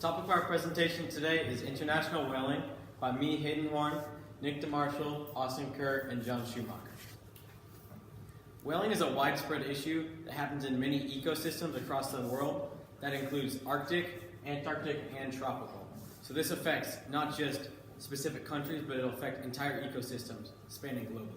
topic of our presentation today is International Whaling by me, Hayden Horn, Nick DeMarshall, Austin Kerr, and John Schumacher. Whaling is a widespread issue that happens in many ecosystems across the world. That includes Arctic, Antarctic, and tropical. So this affects not just specific countries, but it'll affect entire ecosystems spanning globally.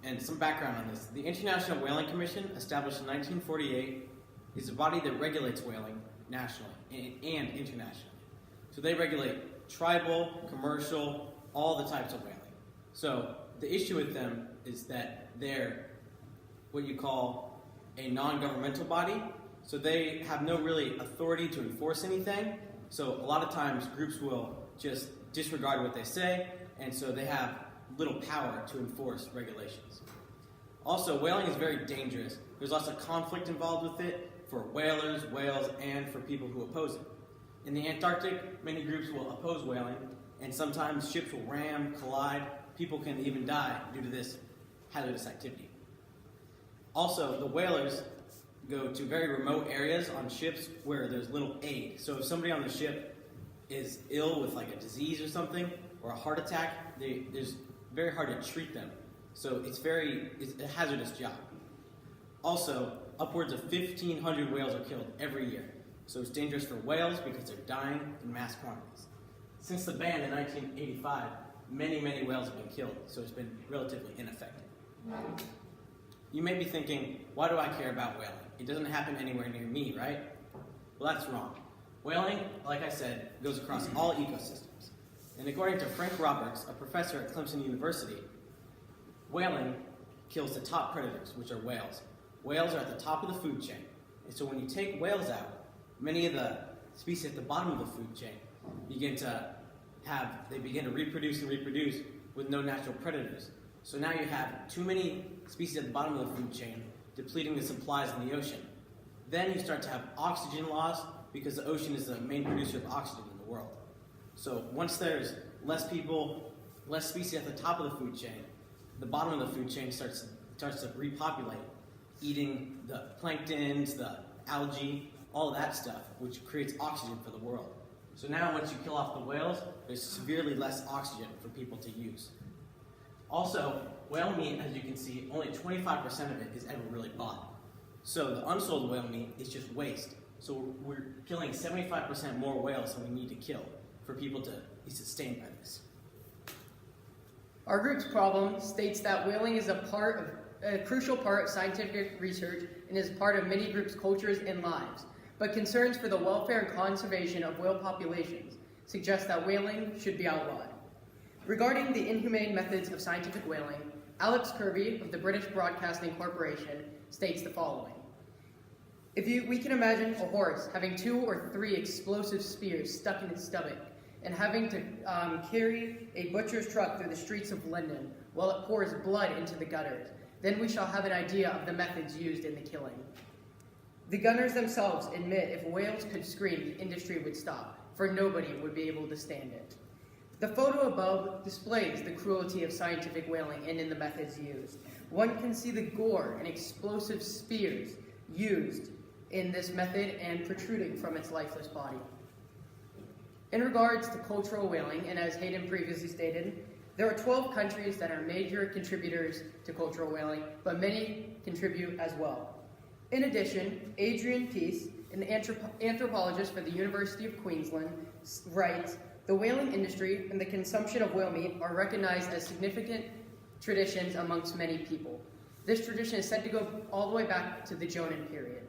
And some background on this. The International Whaling Commission, established in 1948, is a body that regulates whaling nationally and internationally. So they regulate tribal, commercial, all the types of whaling. So the issue with them is that they're what you call a non-governmental body. So they have no really authority to enforce anything. So a lot of times groups will just disregard what they say, and so they have little power to enforce regulations. Also, whaling is very dangerous. There's lots of conflict involved with it for whalers, whales, and for people who oppose it. In the Antarctic, many groups will oppose whaling, and sometimes ships will ram, collide. People can even die due to this hazardous activity. Also, the whalers go to very remote areas on ships where there's little aid. So if somebody on the ship is ill with like a disease or something, or a heart attack, it's very hard to treat them. So it's a hazardous job. Also, upwards of 1,500 whales are killed every year. So it's dangerous for whales because they're dying in mass quantities. Since the ban in 1985, many whales have been killed, so it's been relatively ineffective. You may be thinking, why do I care about whaling? It doesn't happen anywhere near me, right? Well, that's wrong. Whaling, like I said, goes across all ecosystems. And according to Frank Roberts, a professor at Clemson University, whaling kills the top predators, which are whales. Whales are at the top of the food chain. And so when you take whales out, many of the species at the bottom of the food chain begin to reproduce with no natural predators. So now you have too many species at the bottom of the food chain depleting the supplies in the ocean. Then you start to have oxygen loss because the ocean is the main producer of oxygen in the world. So once there's less species at the top of the food chain, the bottom of the food chain starts to repopulate, eating the planktons, the algae, all of that stuff, which creates oxygen for the world. So now once you kill off the whales, there's severely less oxygen for people to use. Also, whale meat, as you can see, only 25% of it is ever really bought. So the unsold whale meat is just waste. So we're killing 75% more whales than we need to kill for people to be sustained by this. Our group's problem states that whaling is a crucial part of scientific research and is part of many groups' cultures and lives. But concerns for the welfare and conservation of whale populations suggest that whaling should be outlawed. Regarding the inhumane methods of scientific whaling, Alex Kirby of the British Broadcasting Corporation states the following. We can imagine a horse having 2 or 3 explosive spears stuck in its stomach and having to carry a butcher's truck through the streets of London while it pours blood into the gutters. Then we shall have an idea of the methods used in the killing. The gunners themselves admit if whales could scream, the industry would stop, for nobody would be able to stand it. The photo above displays the cruelty of scientific whaling and in the methods used. One can see the gore and explosive spears used in this method and protruding from its lifeless body. In regards to cultural whaling, and as Hayden previously stated, there are 12 countries that are major contributors to cultural whaling, but many contribute as well. In addition, Adrian Peace, an anthropologist for the University of Queensland, writes, the whaling industry and the consumption of whale meat are recognized as significant traditions amongst many people. This tradition is said to go all the way back to the Jonan period.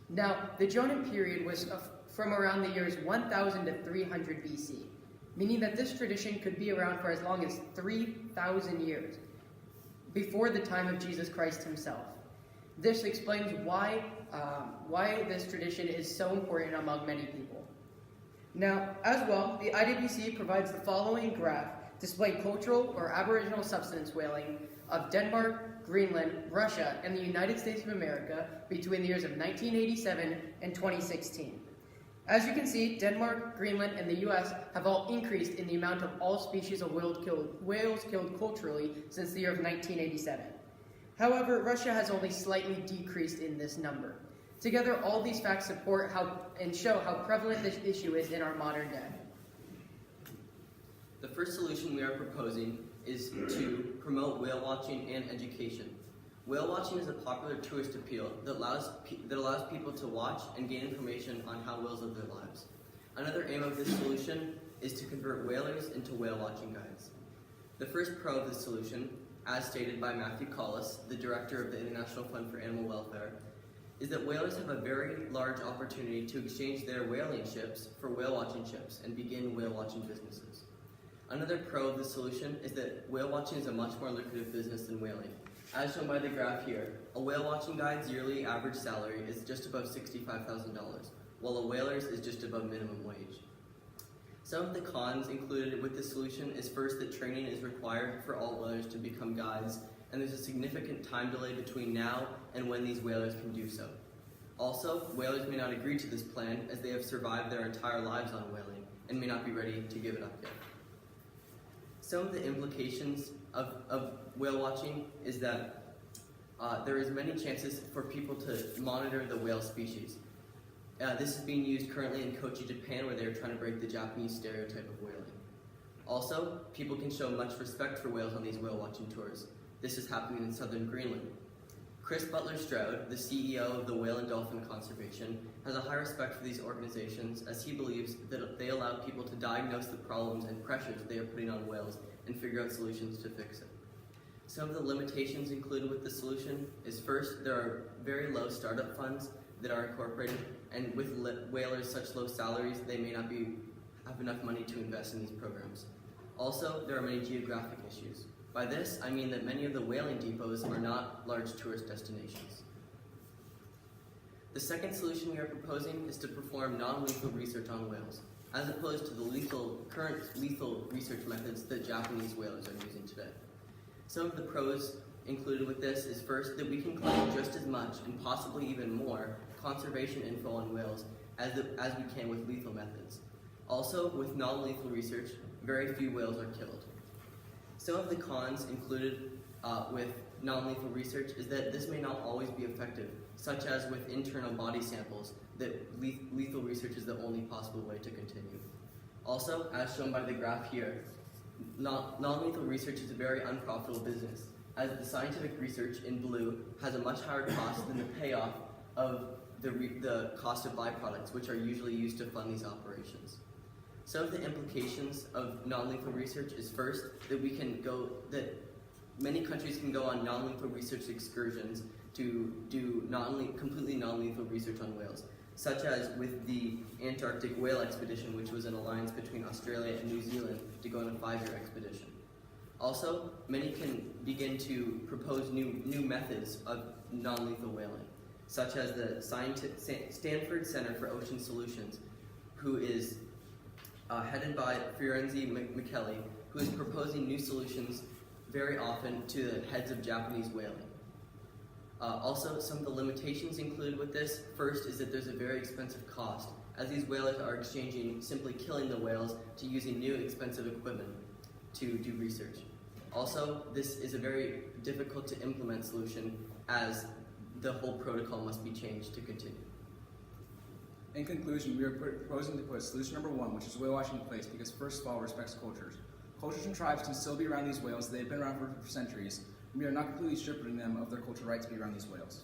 Now, the Jonan period was from around the years 1000 to 300 BC, meaning that this tradition could be around for as long as 3,000 years, before the time of Jesus Christ himself. This explains why this tradition is so important among many people. Now, as well, the IWC provides the following graph displaying cultural or aboriginal subsistence whaling of Denmark, Greenland, Russia, and the United States of America between the years of 1987 and 2016. As you can see, Denmark, Greenland, and the US have all increased in the amount of all species of whales killed culturally since the year of 1987. However, Russia has only slightly decreased in this number. Together, all these facts support and show how prevalent this issue is in our modern day. The first solution we are proposing is to promote whale watching and education. Whale watching is a popular tourist appeal that allows people to watch and gain information on how whales live their lives. Another aim of this solution is to convert whalers into whale watching guides. The first pro of this solution, as stated by Matthew Collis, the director of the International Fund for Animal Welfare, is that whalers have a very large opportunity to exchange their whaling ships for whale watching ships and begin whale watching businesses. Another pro of this solution is that whale watching is a much more lucrative business than whaling. As shown by the graph here, a whale watching guide's yearly average salary is just above $65,000, while a whaler's is just above minimum wage. Some of the cons included with this solution is first that training is required for all whalers to become guides, and there's a significant time delay between now and when these whalers can do so. Also, whalers may not agree to this plan as they have survived their entire lives on whaling and may not be ready to give it up yet. Some of the implications of whale watching is that there is many chances for people to monitor the whale species. This is being used currently in Kochi, Japan, where they are trying to break the Japanese stereotype of whaling. Also, people can show much respect for whales on these whale watching tours. This is happening in southern Greenland. Chris Butler Stroud, the CEO of the Whale and Dolphin Conservation, has a high respect for these organizations as he believes that they allow people to diagnose the problems and pressures they are putting on whales and figure out solutions to fix it. Some of the limitations included with the solution is first, there are very low startup funds that are incorporated, and with whalers such low salaries, they may not have enough money to invest in these programs. Also, there are many geographic issues. By this, I mean that many of the whaling depots are not large tourist destinations. The second solution we are proposing is to perform non-lethal research on whales, as opposed to the current lethal research methods that Japanese whalers are using today. Some of the pros included with this is first, that we can collect just as much and possibly even more conservation info on whales as we can with lethal methods. Also, with non-lethal research, very few whales are killed. Some of the cons included with non-lethal research is that this may not always be effective, such as with internal body samples, that lethal research is the only possible way to continue. Also, as shown by the graph here, non-lethal research is a very unprofitable business, as the scientific research in blue has a much higher cost than the payoff of the cost of byproducts, which are usually used to fund these operations. Some of the implications of non-lethal research is first, that many countries can go on non-lethal research excursions to do completely non-lethal research on whales, such as with the Antarctic Whale Expedition, which was an alliance between Australia and New Zealand to go on a 5-year expedition. Also, many can begin to propose new methods of non-lethal whaling, such as the Stanford Center for Ocean Solutions, who is headed by Fiorenzo Micheli, who is proposing new solutions very often to the heads of Japanese whaling. Also, some of the limitations included with this, first is that there's a very expensive cost, as these whalers are exchanging simply killing the whales to using new expensive equipment to do research. Also, this is a very difficult to implement solution as the whole protocol must be changed to continue. In conclusion, we are proposing to put solution number 1, which is whale watching, in place because first of all, it respects cultures. Cultures and tribes can still be around these whales. They've been around for centuries, and we are not completely stripping them of their cultural right to be around these whales.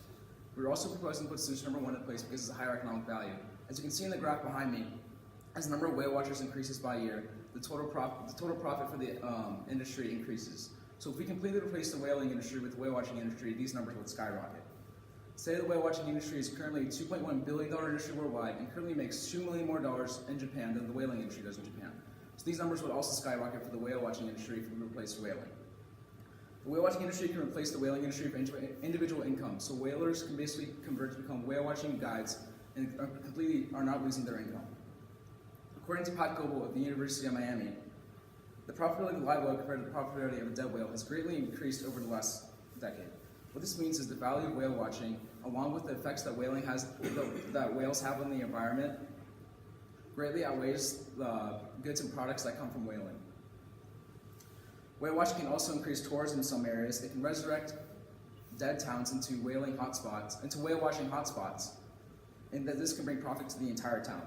We're also proposing to put solution number 1 in place because it's a higher economic value. As you can see in the graph behind me, as the number of whale watchers increases by year, the total profit for the industry increases. So if we completely replace the whaling industry with the whale watching industry, these numbers would skyrocket. Say the whale watching industry is currently a $2.1 billion industry worldwide and currently makes $2 million more in Japan than the whaling industry does in Japan. So these numbers would also skyrocket for the whale watching industry if we replace whaling. The whale watching industry can replace the whaling industry for individual income, so whalers can basically convert to become whale watching guides and are not losing their income. According to Pat Goebel of the University of Miami, the profitability of the live whale compared to the profitability of a dead whale has greatly increased over the last decade. What this means is the value of whale watching, along with the effects that whales have on the environment, greatly outweighs the goods and products that come from whaling. Whale watching can also increase tourism in some areas. It can resurrect dead towns into whale watching hotspots. and that this can bring profit to the entire town.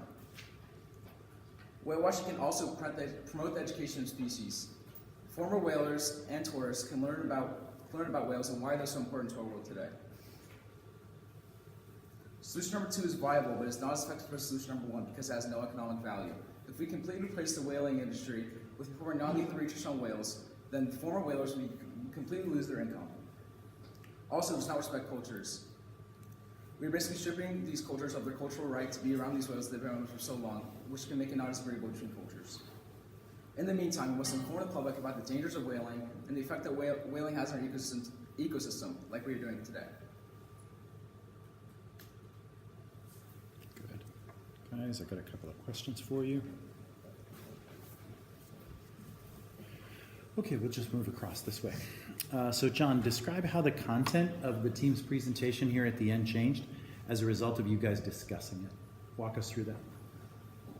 Whale watching can also promote the education of species. Former whalers and tourists can learn about whales and why they're so important to our world today. Solution number 2 is viable, but it's not as effective as solution number 1 because it has no economic value. If we completely replace the whaling industry with more non-lethal research on whales, then former whalers will completely lose their income. Also, it does not respect cultures. We're basically stripping these cultures of their cultural right to be around these whales they've been around for so long, which can make it not as agreeable between cultures. In the meantime, we must inform the public about the dangers of whaling and the effect that whaling has on our ecosystem, like we are doing today. Good. Guys, I've got a couple of questions for you. Okay, we'll just move across this way. So John, describe how the content of the team's presentation here at the end changed as a result of you guys discussing it. Walk us through that.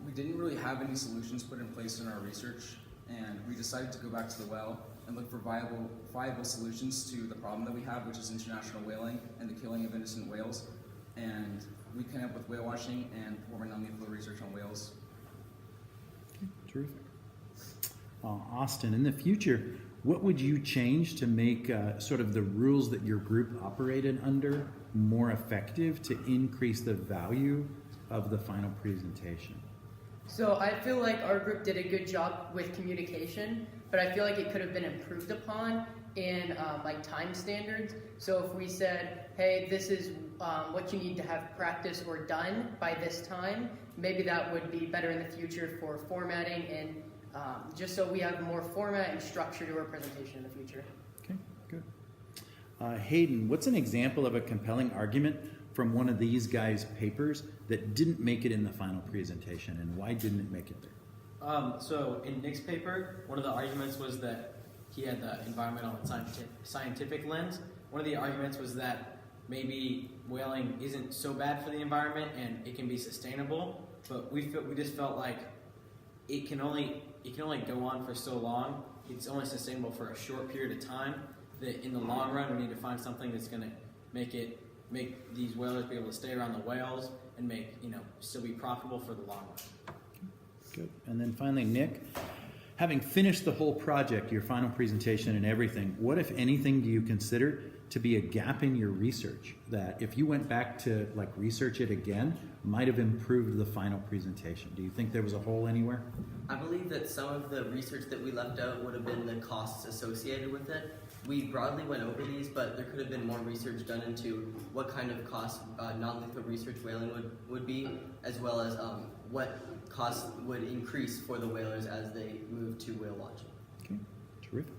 We didn't really have any solutions put in place in our research, and we decided to go back to the well and look for viable solutions to the problem that we have, which is international whaling and the killing of innocent whales. And we came up with whale watching and performing non-lethal research on whales. Okay, terrific. Austin, in the future, what would you change to make sort of the rules that your group operated under more effective to increase the value of the final presentation? So I feel like our group did a good job with communication, but I feel like it could have been improved upon in like time standards. So if we said, hey, this is what you need to have practiced or done by this time, maybe that would be better in the future for formatting and just so we have more format and structure to our presentation in the future. Okay, good. Hayden, what's an example of a compelling argument from one of these guys' papers that didn't make it in the final presentation, and why didn't it make it there? So in Nick's paper, one of the arguments was that he had the environmental and scientific lens. One of the arguments was that maybe whaling isn't so bad for the environment and it can be sustainable, but we just felt like it can only go on for so long. It's only sustainable for a short period of time. That in the long run, we need to find something that's going to make these whalers be able to stay around the whales and still be profitable for the long run. Good. And then finally, Nick, having finished the whole project, your final presentation and everything, what, if anything, do you consider to be a gap in your research that if you went back to research it again, might have improved the final presentation? Do you think there was a hole anywhere? I believe that some of the research that we left out would have been the costs associated with it. We broadly went over these, but there could have been more research done into what kind of cost non-lethal research whaling would be, as well as what costs would increase for the whalers as they move to whale watching. Okay, terrific.